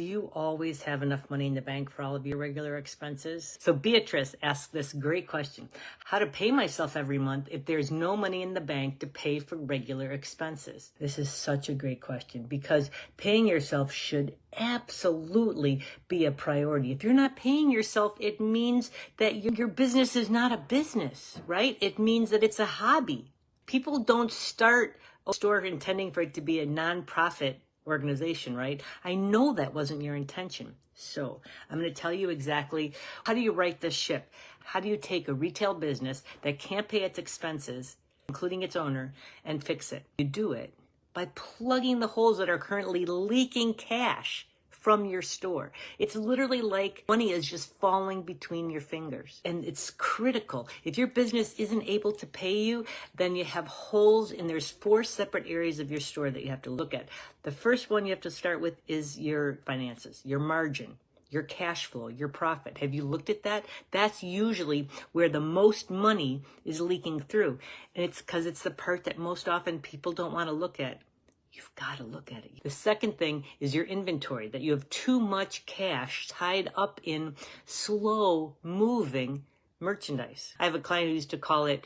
Do you always have enough money in the bank for all of your regular expenses? So Beatrice asked this great question: how to pay myself every month if there's no money in the bank to pay for regular expenses? This is such a great question, because paying yourself should absolutely be a priority. If you're not paying yourself, it means that your business is not a business, right? It means that it's a hobby. People don't start a store intending for it to be a nonprofit organization, right? I know that wasn't your intention. So I'm going to tell you exactly how do you right this ship? How do you take a retail business that can't pay its expenses, including its owner, and fix it? You do it by plugging the holes that are currently leaking cash from your store. It's literally like money is just falling between your fingers. And it's critical. If your business isn't able to pay you, then you have holes, and there's 4 separate areas of your store that you have to look at. The first one you have to start with is your finances, your margin, your cash flow, your profit. Have you looked at that? That's usually where the most money is leaking through. And it's because it's the part that most often people don't want to look at. You've got to look at it. The second thing is your inventory, that you have too much cash tied up in slow moving merchandise. I have a client who used to call it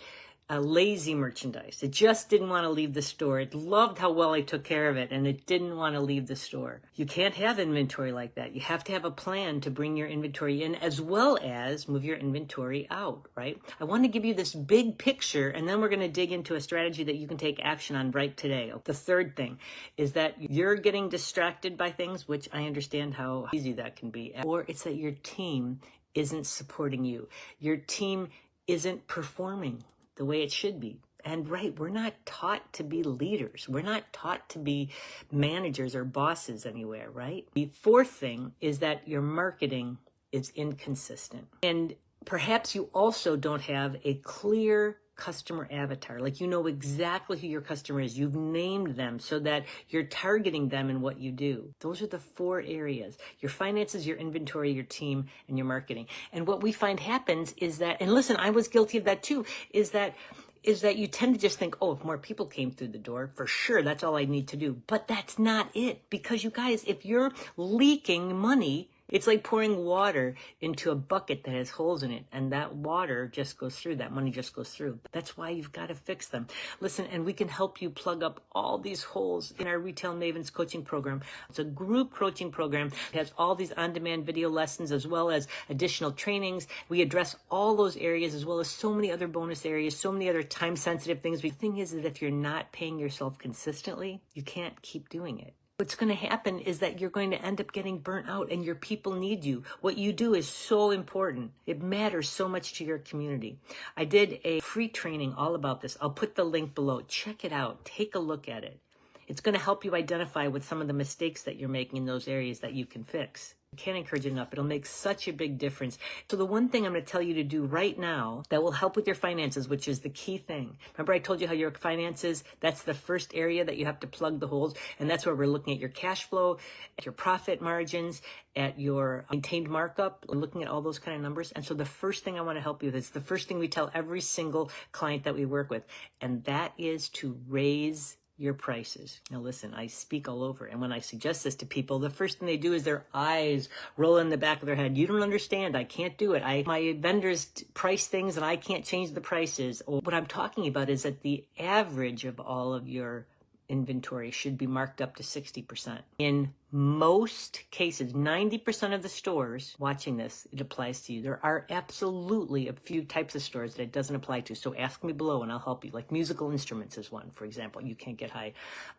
a lazy merchandise. It just didn't want to leave the store. It loved how well I took care of it, and it didn't want to leave the store. You can't have inventory like that. You have to have a plan to bring your inventory in as well as move your inventory out, right? I want to give you this big picture, and then we're going to dig into a strategy that you can take action on right today. The third thing is that you're getting distracted by things, which I understand how easy that can be, or it's that your team isn't supporting you. Your team isn't performing the way it should be. And right, we're not taught to be leaders. We're not taught to be managers or bosses anywhere, right? The fourth thing is that your marketing is inconsistent. And perhaps you also don't have a clear customer avatar. Like, you know exactly who your customer is. You've named them so that you're targeting them in what you do. Those are the 4 areas: your finances, your inventory, your team, and your marketing. And what we find happens is that, and listen, I was guilty of that too, is that you tend to just think, oh, if more people came through the door, for sure, that's all I need to do. But that's not it. Because you guys, if you're leaking money, it's like pouring water into a bucket that has holes in it, and that water just goes through, that money just goes through. That's why you've got to fix them. Listen, and we can help you plug up all these holes in our Retail Mavens coaching program. It's a group coaching program. It has all these on-demand video lessons as well as additional trainings. We address all those areas as well as so many other bonus areas, so many other time-sensitive things. The thing is that if you're not paying yourself consistently, you can't keep doing it. What's going to happen is that you're going to end up getting burnt out, and your people need you. What you do is so important. It matters so much to your community. I did a free training all about this. I'll put the link below. Check it out. Take a look at it. It's going to help you identify with some of the mistakes that you're making in those areas that you can fix. I can't encourage it enough. It'll make such a big difference. So the one thing I'm going to tell you to do right now that will help with your finances, which is the key thing. Remember I told you how your finances, that's the first area that you have to plug the holes. And that's where we're looking at your cash flow, at your profit margins, at your maintained markup. We're looking at all those kind of numbers. And so the first thing I want to help you with, it's the first thing we tell every single client that we work with. And that is to raise your prices. Now listen, I speak all over, and when I suggest this to people, the first thing they do is their eyes roll in the back of their head. You don't understand. I can't do it. My vendors price things and I can't change the prices. What I'm talking about is that the average of all of your inventory should be marked up to 60%. In most cases, 90% of the stores watching this, it applies to you. There are absolutely a few types of stores that it doesn't apply to. So ask me below and I'll help you. Like musical instruments is one, for example. You can't get high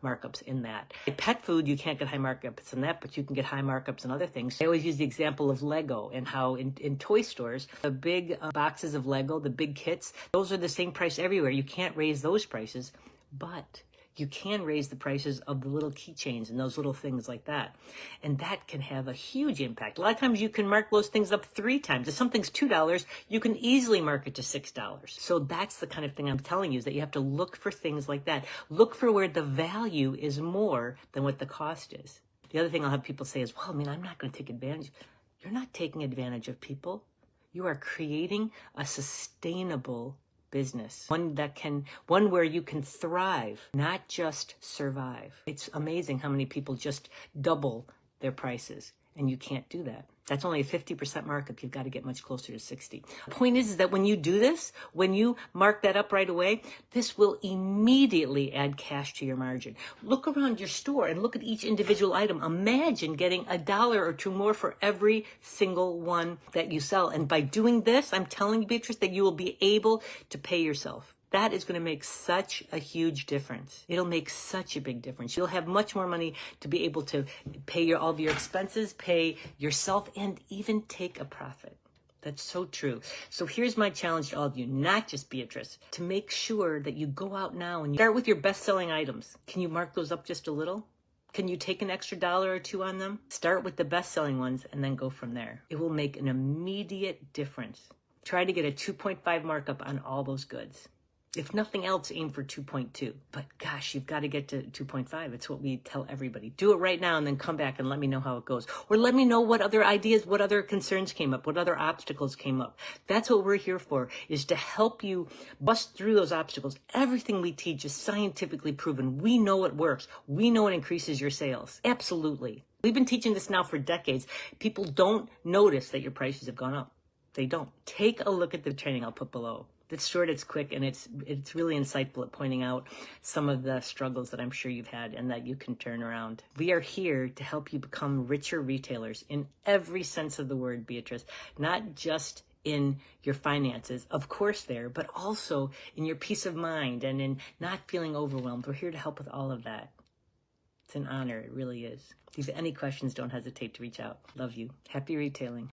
markups in that. Pet food, you can't get high markups in that, but you can get high markups in other things. I always use the example of Lego and how in toy stores, the big boxes of Lego, the big kits, those are the same price everywhere. You can't raise those prices, but you can raise the prices of the little keychains and those little things like that. And that can have a huge impact. A lot of times you can mark those things up 3 times. If something's $2, you can easily mark it to $6. So that's the kind of thing I'm telling you, is that you have to look for things like that. Look for where the value is more than what the cost is. The other thing I'll have people say is, well, I'm not going to take advantage. You're not taking advantage of people. You are creating a sustainable business, one where you can thrive, not just survive. It's amazing how many people just double their prices. And you can't do that. That's only a 50% markup. You've got to get much closer to 60. The point is that when you do this, when you mark that up right away, this will immediately add cash to your margin. Look around your store and look at each individual item. Imagine getting $1 or $2 more for every single one that you sell. And by doing this, I'm telling you, Beatrice, that you will be able to pay yourself. That is going to make such a huge difference. It'll make such a big difference. You'll have much more money to be able to pay all of your expenses, pay yourself, and even take a profit. That's so true. So here's my challenge to all of you, not just Beatrice, to make sure that you go out now and you start with your best-selling items. Can you mark those up just a little? Can you take an extra $1 or $2 on them? Start with the best-selling ones and then go from there. It will make an immediate difference. Try to get a 2.5 markup on all those goods. If nothing else, aim for 2.2. But gosh, you've got to get to 2.5. It's what we tell everybody. Do it right now and then come back and let me know how it goes. Or let me know what other ideas, what other concerns came up, what other obstacles came up. That's what we're here for, is to help you bust through those obstacles. Everything we teach is scientifically proven. We know it works. We know it increases your sales. Absolutely. We've been teaching this now for decades. People don't notice that your prices have gone up. They don't. Take a look at the training I'll put below. It's short, it's quick, and it's really insightful at pointing out some of the struggles that I'm sure you've had and that you can turn around. We are here to help you become richer retailers in every sense of the word, Beatrice, not just in your finances, of course there, but also in your peace of mind and in not feeling overwhelmed. We're here to help with all of that. It's an honor, it really is. If you have any questions, don't hesitate to reach out. Love you. Happy retailing.